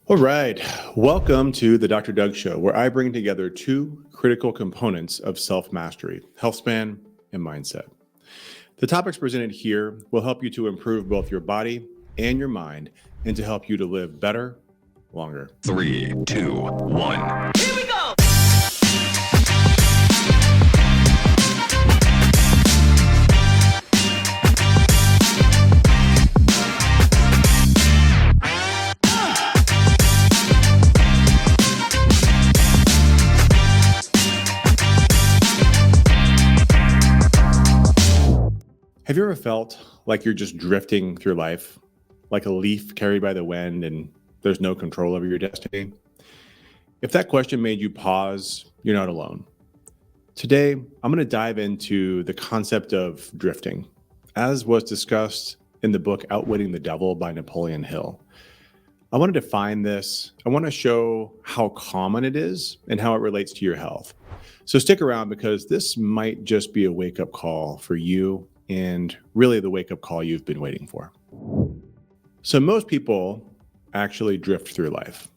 All right. Welcome to the Dr. Doug Show, where I bring together two critical components of self-mastery, health span and mindset. The topics presented here will help you to improve both your body and your mind and to help you to live better, longer. 3, 2, 1. Here we go! Have you ever felt like you're just drifting through life, like a leaf carried by the wind and there's no control over your destiny? If that question made you pause, you're not alone. Today, I'm going to dive into the concept of drifting, as was discussed in the book Outwitting the Devil by Napoleon Hill. I want to define this. I want to show how common it is and how it relates to your health. So stick around because this might just be a wake-up call for you and really the wake-up call you've been waiting for. So most people actually drift through life.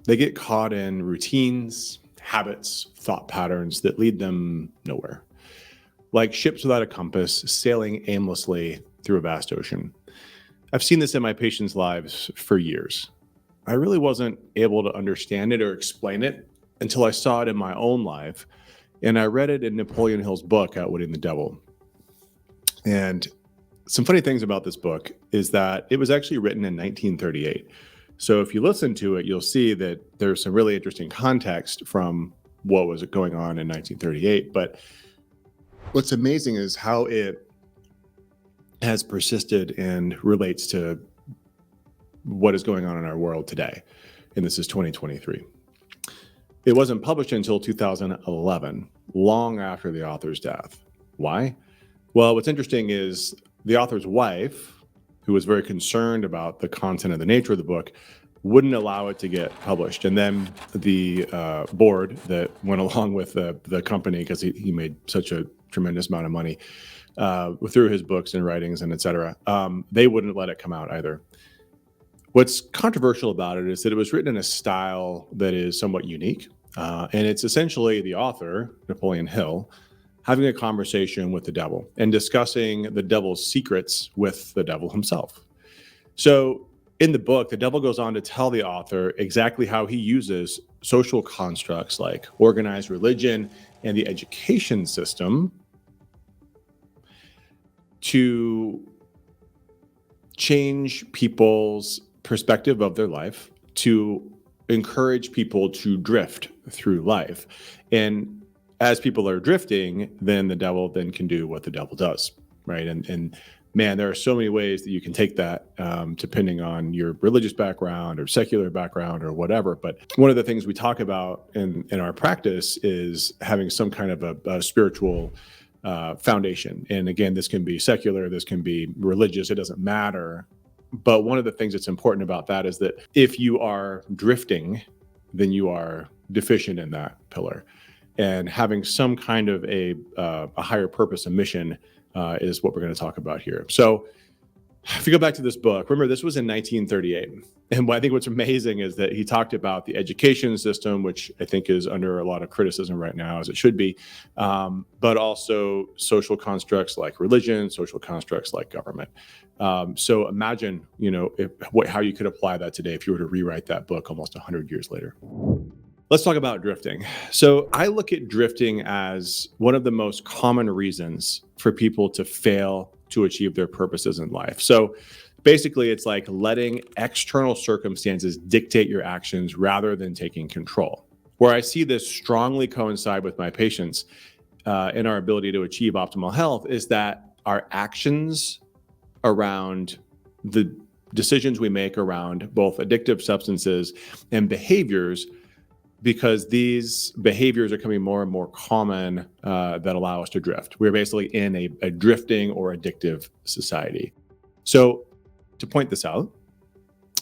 They get caught in routines, habits, thought patterns that lead them nowhere. Like ships without a compass, sailing aimlessly through a vast ocean. I've seen this in my patients' lives for years. I really wasn't able to understand it or explain it until I saw it in my own life, and I read it in Napoleon Hill's book, Outwitting the Devil. And some funny things about this book is that it was actually written in 1938. So if you listen to it, you'll see that there's some really interesting context from what was going on in 1938. But what's amazing is how it has persisted and relates to what is going on in our world today. And this is 2023. It wasn't published until 2011, long after the author's death. Why? Well, what's interesting is the author's wife, who was very concerned about the content and the nature of the book, wouldn't allow it to get published. And then the board that went along with the company, because he made such a tremendous amount of money through his books and writings and et cetera, they wouldn't let it come out either. What's controversial about it is that it was written in a style that is somewhat unique. And it's essentially the author, Napoleon Hill, having a conversation with the devil and discussing the devil's secrets with the devil himself. So in the book, the devil goes on to tell the author exactly how he uses social constructs like organized religion and the education system to change people's perspective of their life, to encourage people to drift through life. And as people are drifting, then the devil then can do what the devil does, right? And man, there are so many ways that you can take that, depending on your religious background or secular background or whatever. But one of the things we talk about in our practice is having some kind of a spiritual foundation. And again, this can be secular, this can be religious, it doesn't matter. But one of the things that's important about that is that if you are drifting, then you are deficient in that pillar. And having some kind of a higher purpose and mission is what we're going to talk about here. So if you go back to this book, remember this was in 1938. And I think what's amazing is that he talked about the education system, which I think is under a lot of criticism right now, as it should be, but also social constructs like religion, social constructs like government. So imagine, how you could apply that today if you were to rewrite that book almost 100 years later. Let's talk about drifting. So I look at drifting as one of the most common reasons for people to fail to achieve their purposes in life. So basically, it's like letting external circumstances dictate your actions rather than taking control. Where I see this strongly coincide with my patients in our ability to achieve optimal health is that our actions around the decisions we make around both addictive substances and behaviors, because these behaviors are becoming more and more common that allow us to drift. We're basically in a drifting or addictive society. So to point this out,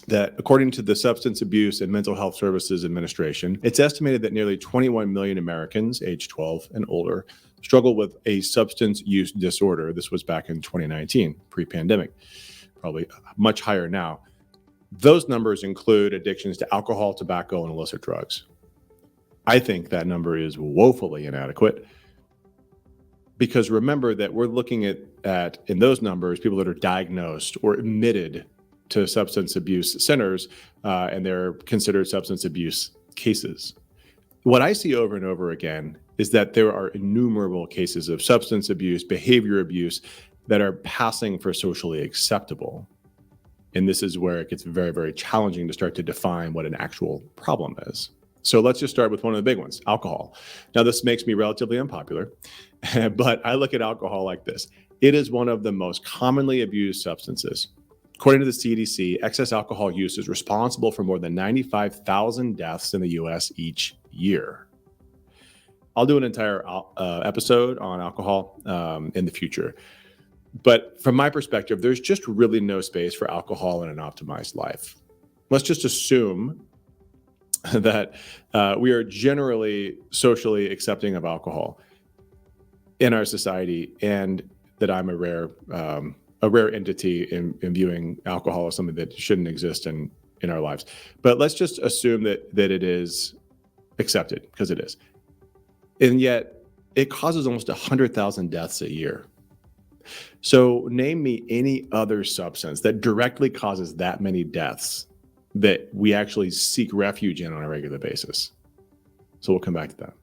that according to the Substance Abuse and Mental Health Services Administration, it's estimated that nearly 21 million Americans age 12 and older struggle with a substance use disorder. This was back in 2019, pre-pandemic, probably much higher now. Those numbers include addictions to alcohol, tobacco, and illicit drugs. I think that number is woefully inadequate, because remember that we're looking at in those numbers people that are diagnosed or admitted to substance abuse centers, and they're considered substance abuse cases. What I see over and over again is that there are innumerable cases of substance abuse, behavior abuse that are passing for socially acceptable. And this is where it gets very, very challenging to start to define what an actual problem is. So let's just start with one of the big ones, alcohol. Now, this makes me relatively unpopular, but I look at alcohol like this. It is one of the most commonly abused substances. According to the CDC, excess alcohol use is responsible for more than 95,000 deaths in the US each year. I'll do an entire episode on alcohol in the future. But from my perspective, there's just really no space for alcohol in an optimized life. Let's just assume that we are generally socially accepting of alcohol in our society, and that I'm a rare entity in viewing alcohol as something that shouldn't exist in our lives. But let's just assume that it is accepted, because it is. And yet it causes almost 100,000 deaths a year. So name me any other substance that directly causes that many deaths that we actually seek refuge in on a regular basis. So we'll come back to that.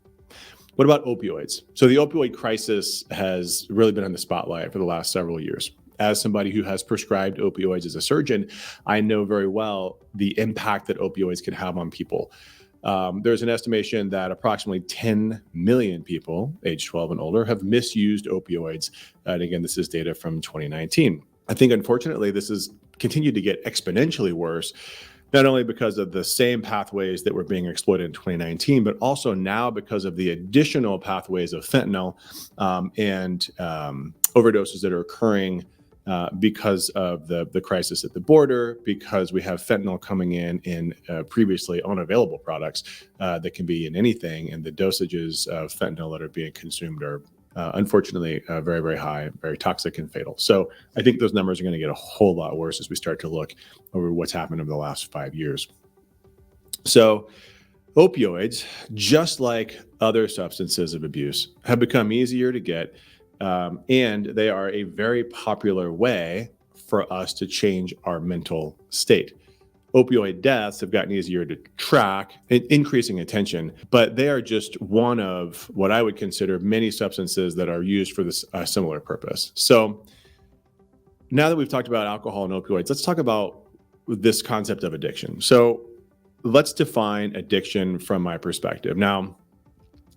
What about opioids? So the opioid crisis has really been in the spotlight for the last several years. As somebody who has prescribed opioids as a surgeon, I know very well the impact that opioids can have on people. There's an estimation that approximately 10 million people age 12 and older have misused opioids. And again, this is data from 2019. I think, unfortunately, this has continued to get exponentially worse, not only because of the same pathways that were being exploited in 2019, but also now because of the additional pathways of fentanyl and overdoses that are occurring because of the crisis at the border, because we have fentanyl coming in previously unavailable products that can be in anything, and the dosages of fentanyl that are being consumed are unfortunately very, very high, very toxic and fatal. So I think those numbers are going to get a whole lot worse as we start to look over what's happened over the last 5 years. So opioids, just like other substances of abuse, have become easier to get. And they are a very popular way for us to change our mental state. Opioid deaths have gotten easier to track, increasing attention, but they are just one of what I would consider many substances that are used for this similar purpose. So now that we've talked about alcohol and opioids, let's talk about this concept of addiction. So let's define addiction from my perspective. Now,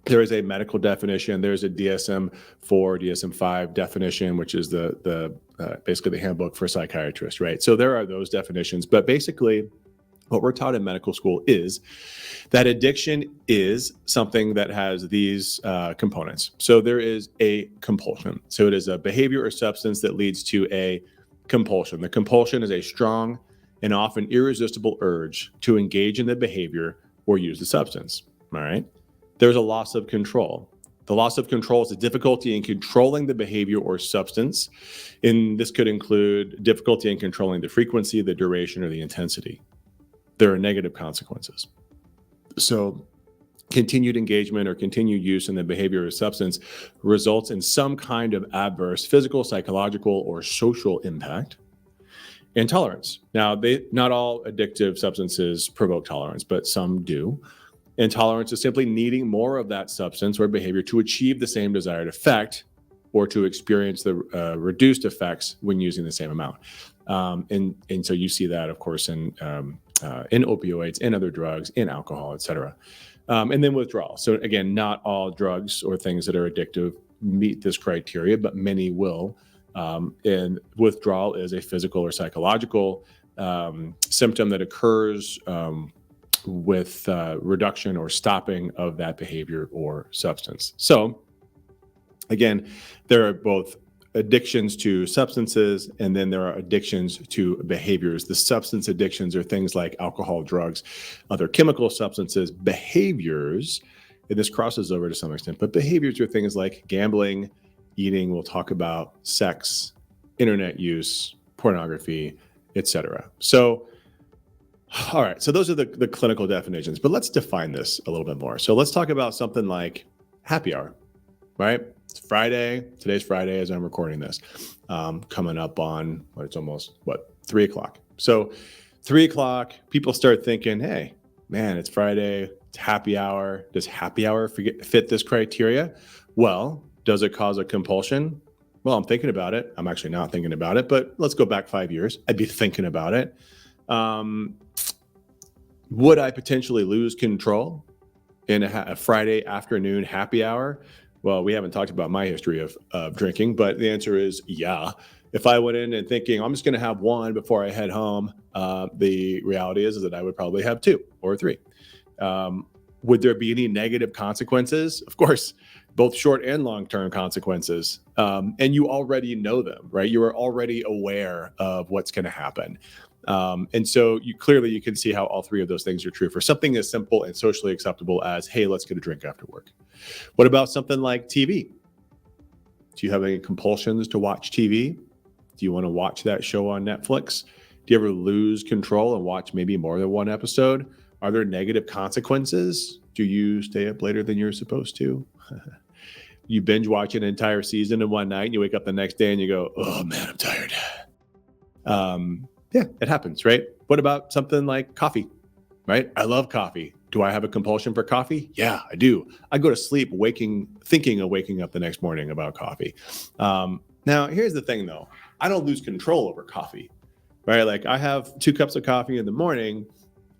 there is a medical definition. There's a DSM-4, DSM-5 definition, which is the basically the handbook for psychiatrists, right? So there are those definitions, but basically what we're taught in medical school is that addiction is something that has these components. So there is a compulsion. So it is a behavior or substance that leads to a compulsion. The compulsion is a strong and often irresistible urge to engage in the behavior or use the substance, all right? There's a loss of control. The loss of control is a difficulty in controlling the behavior or substance. And this could include difficulty in controlling the frequency, the duration, or the intensity. There are negative consequences. So continued engagement or continued use in the behavior or substance results in some kind of adverse physical, psychological, or social impact. And tolerance. Now, not all addictive substances provoke tolerance, but some do. And tolerance is simply needing more of that substance or behavior to achieve the same desired effect or to experience the reduced effects when using the same amount. And so you see that, of course, in opioids, in other drugs, in alcohol, et cetera. And then withdrawal. So again, not all drugs or things that are addictive meet this criteria, but many will. And withdrawal is a physical or psychological symptom that occurs with reduction or stopping of that behavior or substance. So again, there are both addictions to substances, and then there are addictions to behaviors. The substance addictions are things like alcohol, drugs, other chemical substances. Behaviors, and this crosses over to some extent, but behaviors are things like gambling, eating, we'll talk about sex, internet use, pornography, etc. So All right. So those are the clinical definitions, but let's define this a little bit more. So let's talk about something like happy hour, right? It's Friday. Today's Friday as I'm recording this. Coming up on it's almost 3:00. So 3:00, people start thinking, hey, man, it's Friday. It's happy hour. Does happy hour fit this criteria? Well, does it cause a compulsion? Well, I'm thinking about it. I'm actually not thinking about it, but let's go back 5 years. I'd be thinking about it. Would I potentially lose control in a Friday afternoon happy hour? Well, we haven't talked about my history of drinking, but the answer is yeah. If I went in and thinking I'm just going to have one before I head home, the reality is that I would probably have two or three. Would there be any negative consequences? Of course, both short and long-term consequences. And you already know them, right? You are already aware of what's going to happen. And so you can see how all three of those things are true for something as simple and socially acceptable as, hey, let's get a drink after work. What about something like TV? Do you have any compulsions to watch TV? Do you want to watch that show on Netflix? Do you ever lose control and watch maybe more than one episode? Are there negative consequences? Do you stay up later than you're supposed to? You binge watch an entire season in one night and you wake up the next day and you go, oh man, I'm tired. Yeah, it happens, right? What about something like coffee, right? I love coffee. Do I have a compulsion for coffee? Yeah, I do. I go to sleep thinking of waking up the next morning about coffee. Now, here's the thing though. I don't lose control over coffee, right? Like I have 2 cups of coffee in the morning.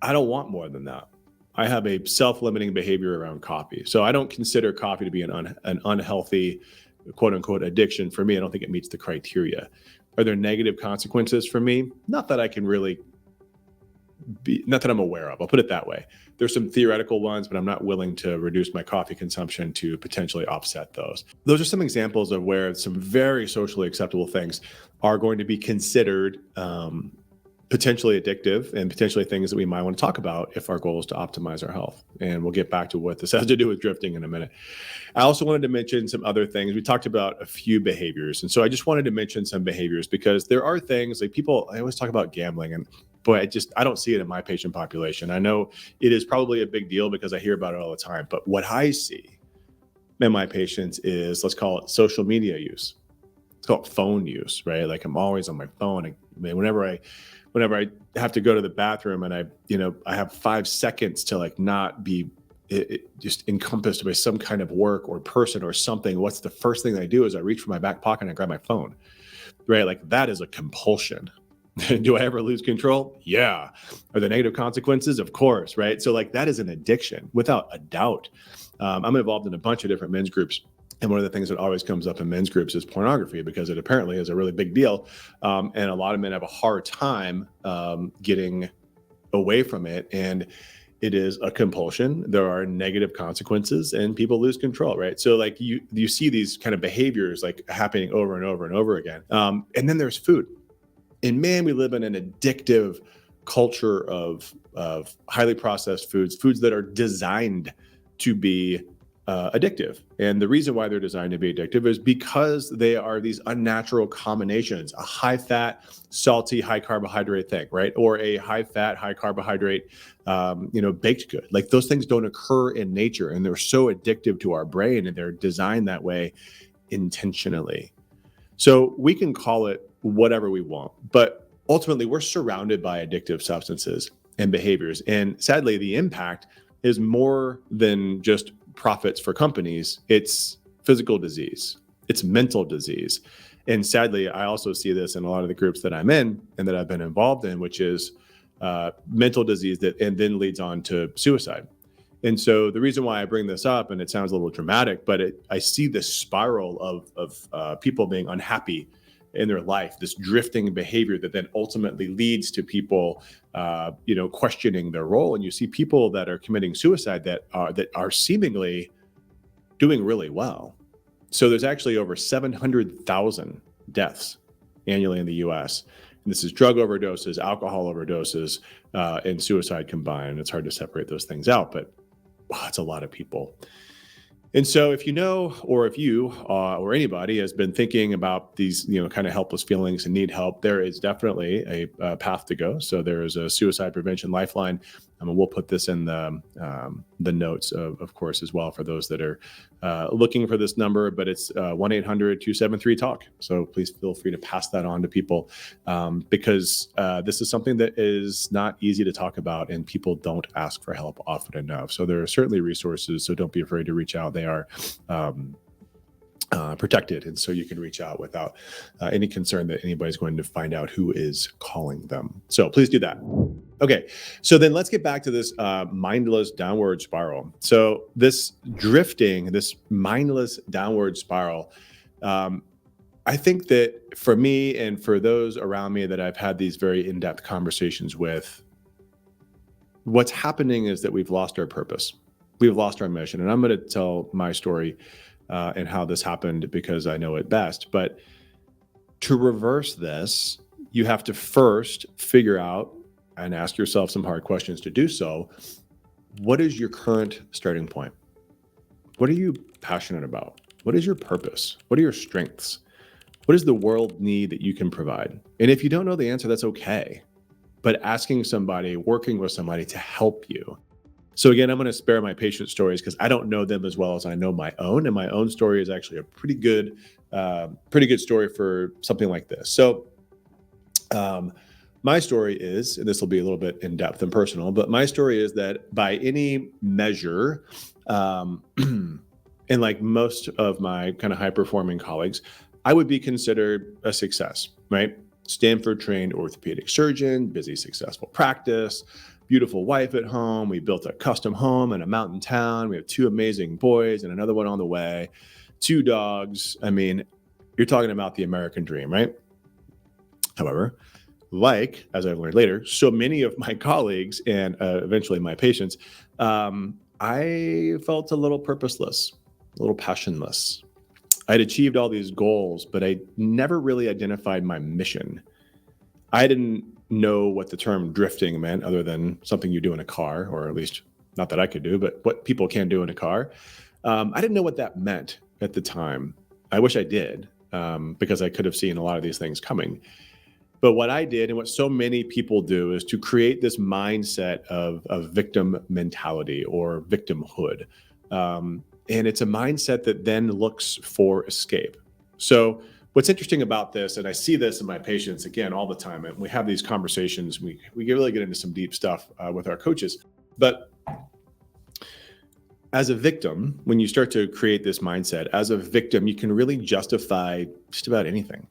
I don't want more than that. I have a self-limiting behavior around coffee. So I don't consider coffee to be an unhealthy, quote unquote, addiction for me. I don't think it meets the criteria. Are there negative consequences for me? Not that I can really not that I'm aware of. I'll put it that way. There's some theoretical ones, but I'm not willing to reduce my coffee consumption to potentially offset those. Those are some examples of where some very socially acceptable things are going to be considered potentially addictive and potentially things that we might want to talk about if our goal is to optimize our health. And we'll get back to what this has to do with drifting in a minute. I also wanted to mention some other things. We talked about a few behaviors. And so I just wanted to mention some behaviors because there are things like I always talk about gambling, and boy, I don't see it in my patient population. I know it is probably a big deal because I hear about it all the time. But what I see in my patients is, let's call it social media use. Let's call it phone use, right? Like I'm always on my phone. Whenever I have to go to the bathroom and I have 5 seconds to like not be just encompassed by some kind of work or person or something, what's the first thing I do is I reach for my back pocket and I grab my phone, right? Like that is a compulsion. Do I ever lose control? Yeah. Are there negative consequences? Of course, right? So like that is an addiction without a doubt. I'm involved in a bunch of different men's groups. And one of the things that always comes up in men's groups is pornography because it apparently is a really big deal. And a lot of men have a hard time getting away from it. And it is a compulsion. There are negative consequences and people lose control, right? So like you see these kind of behaviors like happening over and over and over again. And then there's food. And man, we live in an addictive culture of highly processed foods that are designed to be addictive. And the reason why they're designed to be addictive is because they are these unnatural combinations, a high fat, salty, high carbohydrate thing, right? Or a high fat, high carbohydrate, baked good. Like those things don't occur in nature and they're so addictive to our brain and they're designed that way intentionally. So we can call it whatever we want, but ultimately we're surrounded by addictive substances and behaviors. And sadly, the impact is more than just profits for companies. It's physical disease. It's mental disease. And sadly, I also see this in a lot of the groups that I'm in and that I've been involved in, which is mental disease and then leads on to suicide. And so the reason why I bring this up, and it sounds a little dramatic, but I see this spiral of people being unhappy in their life, this drifting behavior that then ultimately leads to people, questioning their role. And you see people that are committing suicide that are seemingly doing really well. So there's actually over 700,000 deaths annually in the U.S. And this is drug overdoses, alcohol overdoses, and suicide combined. It's hard to separate those things out, but wow, it's a lot of people. And so if you know, or if you or anybody has been thinking about these, kind of helpless feelings and need help, there is definitely a path to go. So there is a suicide prevention lifeline. We'll put this in the notes, of course, as well, for those that are looking for this number. But it's 1-800-273-TALK. So please feel free to pass that on to people, because this is something that is not easy to talk about, and people don't ask for help often enough. So there are certainly resources. So don't be afraid to reach out. They are protected, and so you can reach out without any concern that anybody's going to find out who is calling them. So please do that. Okay, so then let's get back to this mindless downward spiral. So this drifting, this mindless downward spiral, I think that for me and for those around me that I've had these very in-depth conversations with, what's happening is that we've lost our purpose. We've lost our mission. And I'm going to tell my story and how this happened, because I know it best. But to reverse this, you have to first figure out and ask yourself some hard questions to do so. What is your current starting point? What are you passionate about? What is your purpose? What are your strengths? What does the world need that you can provide? And if you don't know the answer, that's okay. But asking somebody, working with somebody to help you. So again, I'm going to spare my patient stories because I don't know them as well as I know my own. And my own story is actually a pretty good story for something like this. So my story is, and this will be a little bit in depth and personal, but my story is that by any measure, and like most of my kind of high performing colleagues, I would be considered a success, right? Stanford trained orthopedic surgeon, busy, successful practice, beautiful wife at home. We built a custom home in a mountain town. We have 2 amazing boys and another one on the way, 2 dogs. I mean, you're talking about the American dream, right? However, like, as I've learned later, so many of my colleagues and eventually my patients, I felt a little purposeless, a little passionless. I'd achieved all these goals, but I never really identified my mission. I didn't know what the term drifting meant, other than something you do in a car, or at least not that I could do, but what people can do in a car. I didn't know what that meant at the time. I wish I did, because I could have seen a lot of these things coming. But what I did, and what so many people do, is to create this mindset of victim mentality or victimhood. And it's a mindset that then looks for escape. So what's interesting about this, and I see this in my patients again all the time, and we have these conversations, we really get into some deep stuff with our coaches. But as a victim, when you start to create this mindset, as a victim, you can really justify just about anything.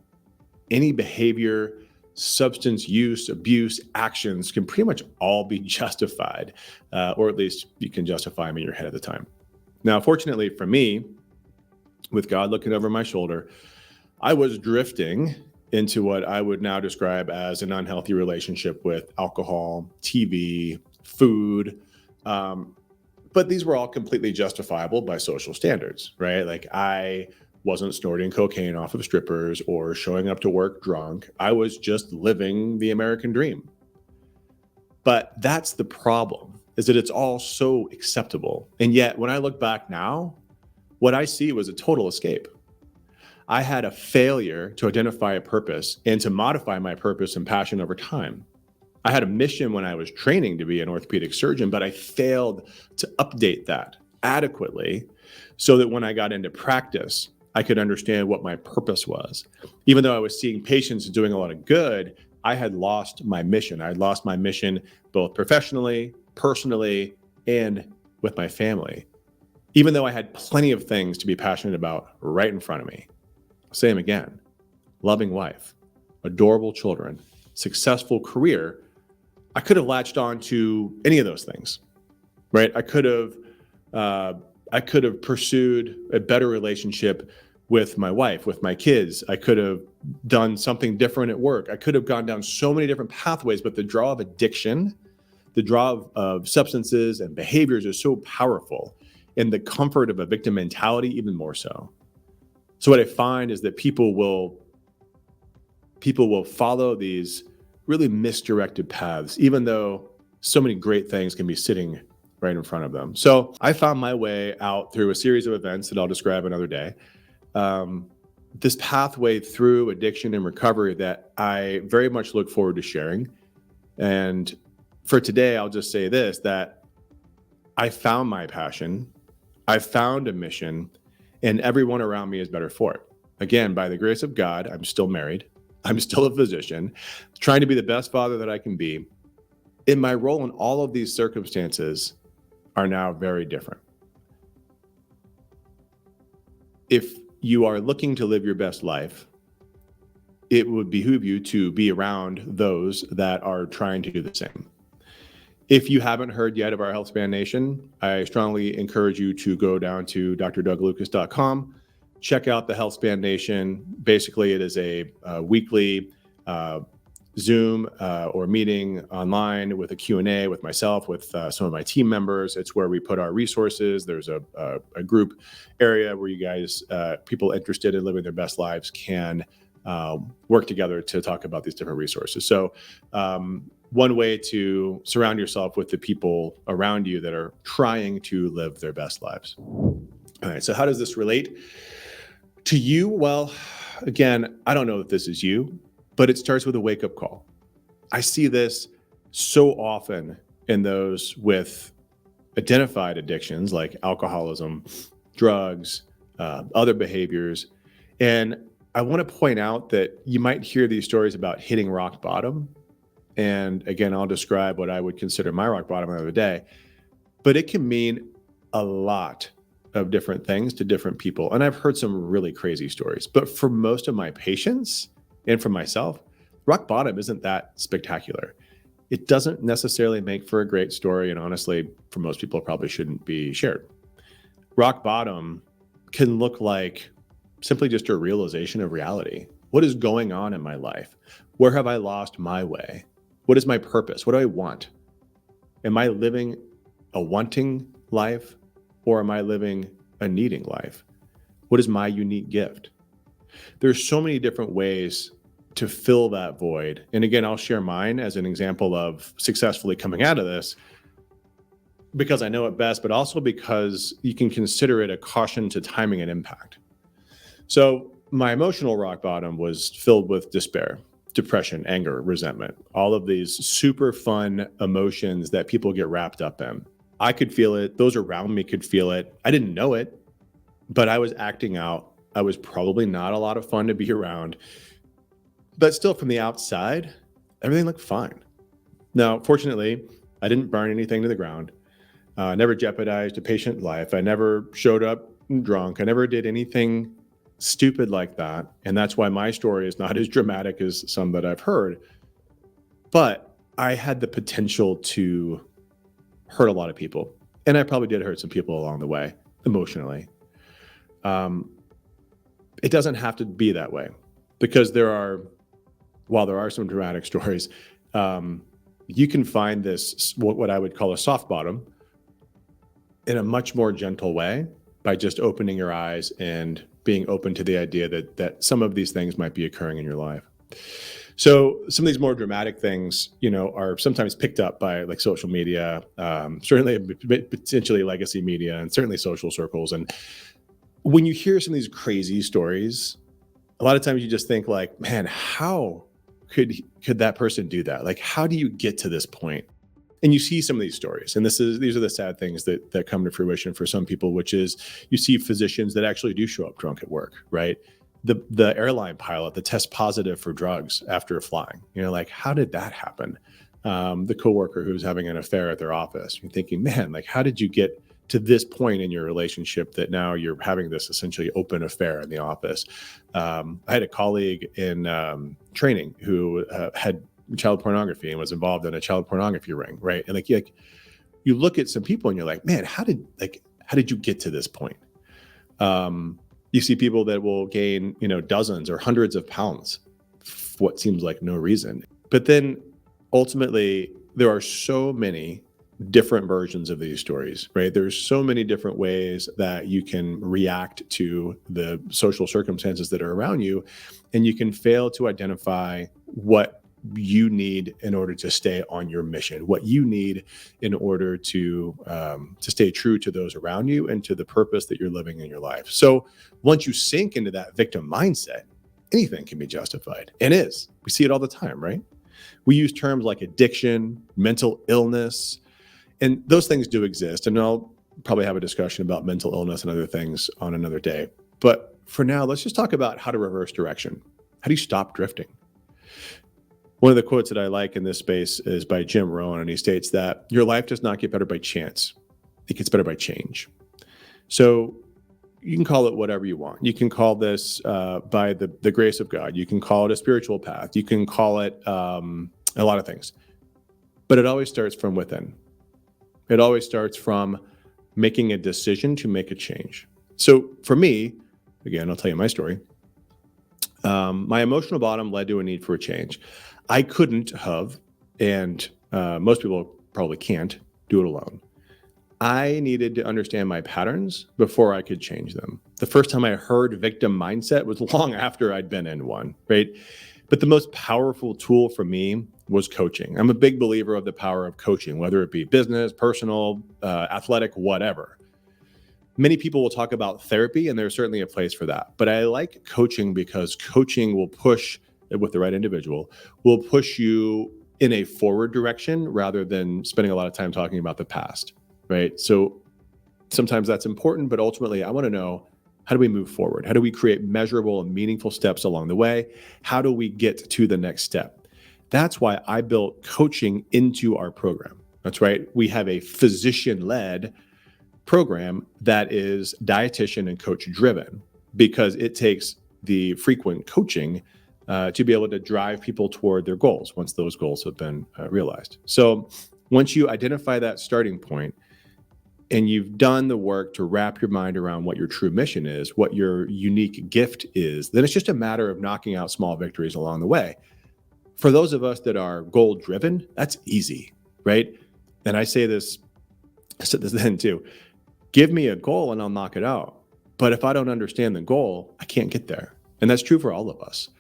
Any behavior, substance use, abuse, actions can pretty much all be justified, or at least you can justify them in your head at the time. Now, fortunately for me, with God looking over my shoulder, I was drifting into what I would now describe as an unhealthy relationship with alcohol, TV, food. But these were all completely justifiable by social standards, right? Like, I wasn't snorting cocaine off of strippers or showing up to work drunk. I was just living the American dream. But that's the problem, is that it's all so acceptable. And yet, when I look back now, what I see was a total escape. I had a failure to identify a purpose and to modify my purpose and passion over time. I had a mission when I was training to be an orthopedic surgeon, but I failed to update that adequately so that when I got into practice, I could understand what my purpose was. Even though I was seeing patients doing a lot of good, I had lost my mission. I had lost my mission both professionally, personally, and with my family. Even though I had plenty of things to be passionate about right in front of me. I'll say them again: loving wife, adorable children, successful career. I could have latched on to any of those things, right? I could have pursued a better relationship with my wife, with my kids. I could have done something different at work. I could have gone down so many different pathways, but the draw of addiction, the draw of substances and behaviors is so powerful, and the comfort of a victim mentality even more so. So what I find is that people will follow these really misdirected paths, even though so many great things can be sitting right in front of them. So I found my way out through a series of events that I'll describe another day. This pathway through addiction and recovery that I very much look forward to sharing. And for today, I'll just say this, that I found my passion, I found a mission, and everyone around me is better for it. Again, by the grace of God, I'm still married. I'm still a physician, trying to be the best father that I can be. In my role in all of these circumstances are now very different. If you are looking to live your best life, it would behoove you to be around those that are trying to do the same. If you haven't heard yet of our HealthSpan Nation, I strongly encourage you to go down to drdouglucas.com, check out the HealthSpan Nation. Basically, it is a weekly Zoom or meeting online with a Q&A with myself, with some of my team members. It's where we put our resources. There's a group area where you guys, people interested in living their best lives, can work together to talk about these different resources. So one way to surround yourself with the people around you that are trying to live their best lives. All right, so how does this relate to you? Well, again, I don't know if this is you, but it starts with a wake-up call. I see this so often in those with identified addictions like alcoholism, drugs, other behaviors. And I want to point out that you might hear these stories about hitting rock bottom. And again, I'll describe what I would consider my rock bottom another day. But it can mean a lot of different things to different people. And I've heard some really crazy stories. But for most of my patients and for myself, rock bottom isn't that spectacular. It doesn't necessarily make for a great story. And honestly, for most people, it probably shouldn't be shared. Rock bottom can look like simply just a realization of reality. What is going on in my life? Where have I lost my way? What is my purpose? What do I want? Am I living a wanting life, or am I living a needing life? What is my unique gift? There's so many different ways to fill that void. And again, I'll share mine as an example of successfully coming out of this because I know it best, but also because you can consider it a caution to timing and impact. So my emotional rock bottom was filled with despair, depression, anger, resentment, all of these super fun emotions that people get wrapped up in. I could feel it. Those around me could feel it. I didn't know it, but I was acting out. I was probably not a lot of fun to be around, but still from the outside, everything looked fine. Now, fortunately, I didn't burn anything to the ground. I never jeopardized a patient life. I never showed up drunk. I never did anything stupid like that. And that's why my story is not as dramatic as some that I've heard. But I had the potential to hurt a lot of people. And I probably did hurt some people along the way, emotionally. It doesn't have to be that way, because while there are some dramatic stories, you can find this, what I would call a soft bottom, in a much more gentle way by just opening your eyes and being open to the idea that some of these things might be occurring in your life. So some of these more dramatic things, are sometimes picked up by like social media, certainly potentially legacy media, and certainly social circles. And when you hear some of these crazy stories, a lot of times you just think like, man, how could that person do that? Like, how do you get to this point? And you see some of these stories, and these are the sad things that come to fruition for some people, which is you see physicians that actually do show up drunk at work, right? The airline pilot that tests positive for drugs after flying, like, how did that happen? The coworker who's having an affair at their office, you're thinking, man, like, how did you get to this point in your relationship that now you're having this essentially open affair in the office? I had a colleague in training who had child pornography and was involved in a child pornography ring, right? And like you look at some people and you're like, man, how did you get to this point? You see people that will gain, dozens or hundreds of pounds for what seems like no reason. But then ultimately, there are so many different versions of these stories, right? There's so many different ways that you can react to the social circumstances that are around you, and you can fail to identify what you need in order to stay on your mission, what you need in order to stay true to those around you and to the purpose that you're living in your life. So once you sink into that victim mindset, anything can be justified, and is. We see it all the time, right? We use terms like addiction, mental illness, and those things do exist. And I'll probably have a discussion about mental illness and other things on another day. But for now, let's just talk about how to reverse direction. How do you stop drifting? One of the quotes that I like in this space is by Jim Rohn, and he states that your life does not get better by chance. It gets better by change. So you can call it whatever you want. You can call this by the grace of God. You can call it a spiritual path. You can call it a lot of things. But it always starts from within. It always starts from making a decision to make a change. So for me, again, I'll tell you my story. My emotional bottom led to a need for a change. I couldn't have, and most people probably can't, do it alone. I needed to understand my patterns before I could change them. The first time I heard victim mindset was long after I'd been in one, right? But the most powerful tool for me was coaching. I'm a big believer of the power of coaching, whether it be business, personal, athletic, whatever. Many people will talk about therapy, and there's certainly a place for that. But I like coaching because coaching will push, with the right individual, will push you in a forward direction rather than spending a lot of time talking about the past, right? So sometimes that's important, but ultimately I want to know, how do we move forward? How do we create measurable and meaningful steps along the way? How do we get to the next step? That's why I built coaching into our program. That's right. We have a physician-led program that is dietitian and coach driven, because it takes the frequent coaching to be able to drive people toward their goals once those goals have been realized. So once you identify that starting point and you've done the work to wrap your mind around what your true mission is, what your unique gift is, then it's just a matter of knocking out small victories along the way. For those of us that are goal driven, that's easy, right? And I said this then too. Give me a goal and I'll knock it out. But if I don't understand the goal, I can't get there. And that's true for all of us.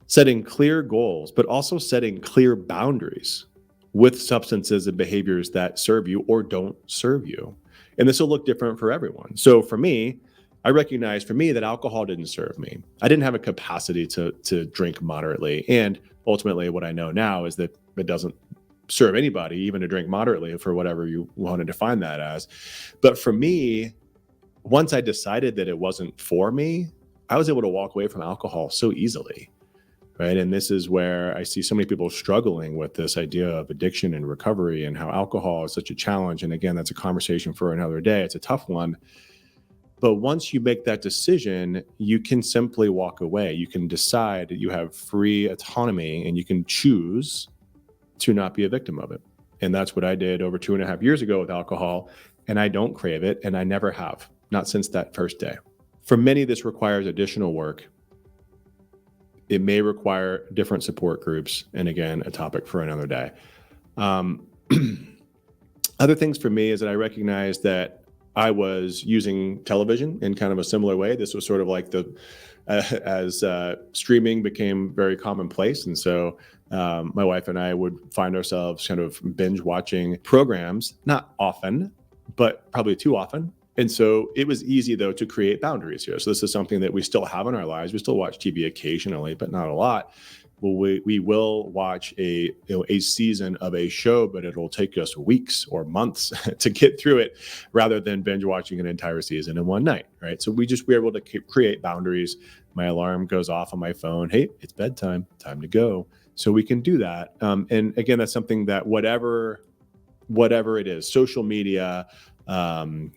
Setting clear goals, but also setting clear boundaries with substances and behaviors that serve you or don't serve you. And this will look different for everyone. So for me, I recognize for me that alcohol didn't serve me. I didn't have a capacity to drink moderately. And ultimately what I know now is that it doesn't serve anybody, even to drink moderately, for whatever you want to define that as. But for me, once I decided that it wasn't for me, I was able to walk away from alcohol so easily, right? And this is where I see so many people struggling with this idea of addiction and recovery and how alcohol is such a challenge. And again, that's a conversation for another day. It's a tough one. But once you make that decision, you can simply walk away. You can decide that you have free autonomy and you can choose to not be a victim of it. And that's what I did over 2.5 years ago with alcohol. And I don't crave it. And I never have, not since that first day. For many, this requires additional work. It may require different support groups. And again, a topic for another day. Other things for me is that I recognize that I was using television in kind of a similar way. This was sort of like as streaming became very commonplace. And so my wife and I would find ourselves kind of binge watching programs, not often, but probably too often. And so it was easy, though, to create boundaries here. So this is something that we still have in our lives. We still watch TV occasionally, but not a lot. Well, we will watch a season of a show, but it'll take us weeks or months to get through it, rather than binge watching an entire season in one night, right? So we're able to create boundaries. My alarm goes off on my phone. Hey, it's bedtime, time to go. So we can do that. And again, that's something that whatever it is, social media,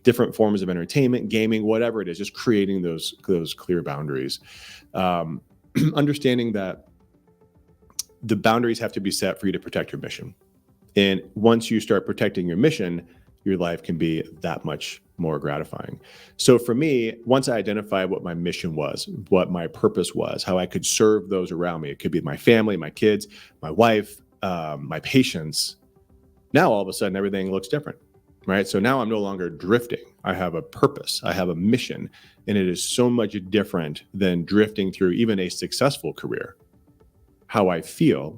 different forms of entertainment, gaming, whatever it is, just creating those clear boundaries. Understanding that the boundaries have to be set for you to protect your mission. And once you start protecting your mission, your life can be that much more gratifying. So for me, once I identified what my mission was, what my purpose was, how I could serve those around me, it could be my family, my kids, my wife, my patients. Now, all of a sudden, everything looks different, right? So now I'm no longer drifting. I have a purpose. I have a mission. And it is so much different than drifting through even a successful career. How I feel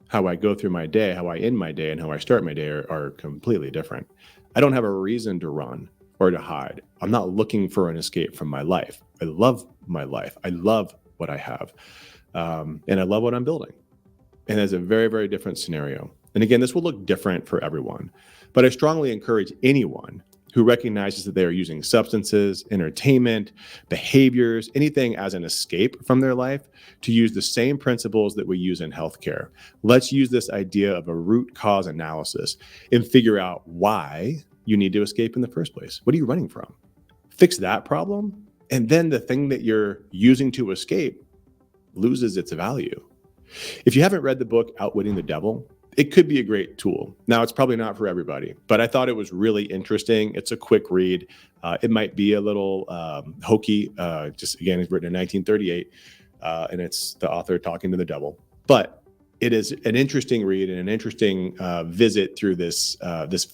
How I go through my day, how I end my day, and how I start my day are completely different. I don't have a reason to run or to hide. I'm not looking for an escape from my life. I love my life. I love what I have. And I love what I'm building. And it's a very, very different scenario. And again, this will look different for everyone. But I strongly encourage anyone who recognizes that they are using substances, entertainment, behaviors, anything as an escape from their life, to use the same principles that we use in healthcare. Let's use this idea of a root cause analysis and figure out why you need to escape in the first place. What are you running from? Fix that problem, and then the thing that you're using to escape loses its value. If you haven't read the book Outwitting the Devil, it could be a great tool. Now, it's probably not for everybody, but I thought it was really interesting. It's a quick read. It might be a little hokey. Just again, it's written in 1938, and it's the author talking to the devil. But it is an interesting read and an interesting visit through this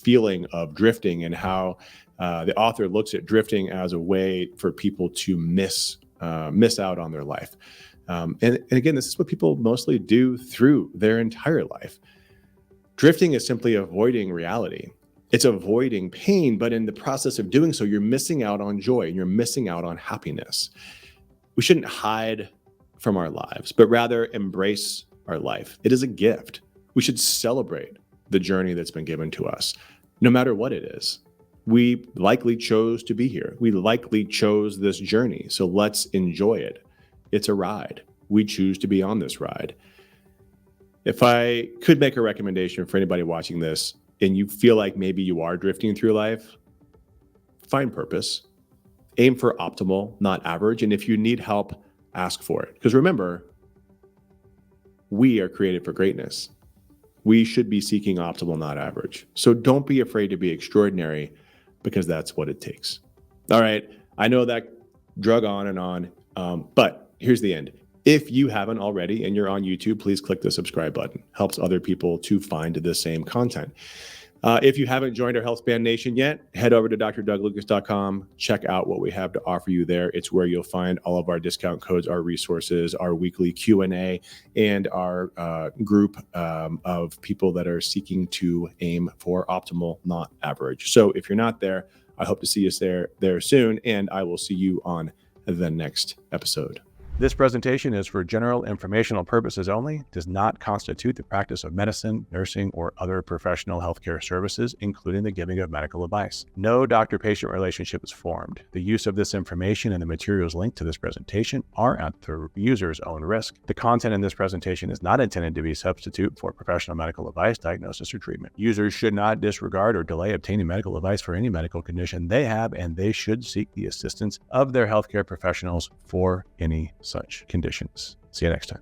feeling of drifting, and how the author looks at drifting as a way for people to miss out on their life. And again, this is what people mostly do through their entire life. Drifting is simply avoiding reality. It's avoiding pain, but in the process of doing so, you're missing out on joy and you're missing out on happiness. We shouldn't hide from our lives, but rather embrace our life. It is a gift. We should celebrate the journey that's been given to us, no matter what it is. We likely chose to be here. We likely chose this journey. So let's enjoy it. It's a ride. We choose to be on this ride. If I could make a recommendation for anybody watching this, and you feel like maybe you are drifting through life, find purpose, aim for optimal, not average. And if you need help, ask for it. Because remember, we are created for greatness. We should be seeking optimal, not average. So don't be afraid to be extraordinary, because that's what it takes. All right. I know that drug on and on, but here's the end. If you haven't already and you're on YouTube, please click the subscribe button. Helps other people to find the same content. If you haven't joined our HealthSpan Nation yet, head over to drduglucas.com. Check out what we have to offer you there. It's where you'll find all of our discount codes, our resources, our weekly Q&A, and our group of people that are seeking to aim for optimal, not average. So if you're not there, I hope to see you there soon, and I will see you on the next episode. This presentation is for general informational purposes only, does not constitute the practice of medicine, nursing, or other professional healthcare services, including the giving of medical advice. No doctor-patient relationship is formed. The use of this information and the materials linked to this presentation are at the user's own risk. The content in this presentation is not intended to be a substitute for professional medical advice, diagnosis, or treatment. Users should not disregard or delay obtaining medical advice for any medical condition they have, and they should seek the assistance of their healthcare professionals for any such conditions. See you next time.